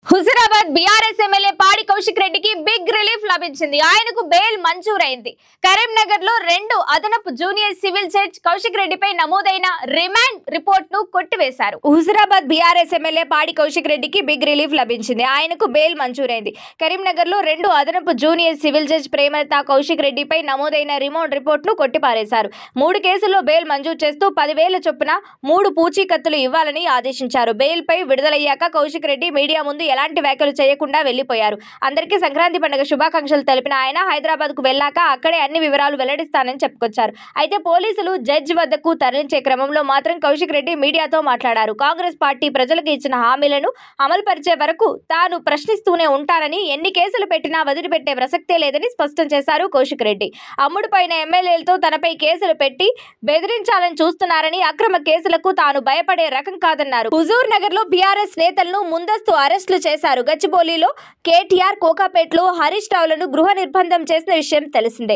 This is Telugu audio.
హుజురాబాద్ బీఆర్ఎస్ ఎమ్మెల్యే పాడి కౌశిక్ రెడ్డికి బిగ్ రిలీఫ్ లభించింది. ఆయనకు బెయిల్ మంజూరైంది. కరీంనగర్ లో 2 అదనపు జూనియర్ సివిల్ జడ్జ్ కౌశిక్ రెడ్డిపై నమోదైన రిమాండ్ రిపోర్ట్ ను కొట్టివేశారు. హుజురాబాద్ బీఆర్ఎస్ ఎమ్మెల్యే పాడి కౌశిక్ రెడ్డికి బిగ్ రిలీఫ్ లభించింది. ఆయనకు బెయిల్ మంజూరైంది. కరీంనగర్ లో 2 అదనపు junior civil judge Premalatha Kaushik రెడ్డిపై నమోదైన రిమాండ్ రిపోర్ట్ ను కొట్టిపారేశారు. 3 కేసుల్లో బెయిల్ మంజూరు చేస్తూ 10,000 చొప్పున 3 పూచీకత్తులు ఇవ్వాలని ఆదేశించారు. బెయిల్ పై విడుదలయ్యాక కౌశిక్ రెడ్డి మీడియా ముందు ఎలాంటి వ్యాఖ్యలు చేయకుండా వెళ్లిపోయారు. అందరికీ సంక్రాంతి పండుగ శుభాకాంక్షలు తెలిపిన ఆయన హైదరాబాద్ కు వెళ్లాక అక్కడే అన్ని వివరాలు వెల్లడిస్తానని చెప్పుకొచ్చారు. అయితే పోలీసులు జడ్జి వద్దకు తరలించే క్రమంలో మాత్రం కౌశిక్ రెడ్డి మీడియాతో మాట్లాడారు. కాంగ్రెస్ పార్టీ ప్రజలకు ఇచ్చిన హామీలను అమలు పరిచే వరకు తాను ప్రశ్నిస్తూనే ఉంటానని, ఎన్ని కేసులు పెట్టినా వదిలిపెట్టే ప్రసక్తే లేదని స్పష్టం చేశారు కౌశిక్ రెడ్డి. అమ్ముడుపైన ఎమ్మెల్యేలతో తనపై కేసులు పెట్టి బెదిరించాలని చూస్తున్నారని, అక్రమ కేసులకు తాను భయపడే రకం కాదన్నారు. హుజూర్ నగర్ లో బీఆర్ఎస్ నేతలను ముందస్తు అరెస్టులు చేశారు. గచ్చిబౌలిలో కేటీఆర్, కోకాపేటలో హరీష్ రావులను గృహ నిర్బంధం చేసిన విషయం తెలిసిందే.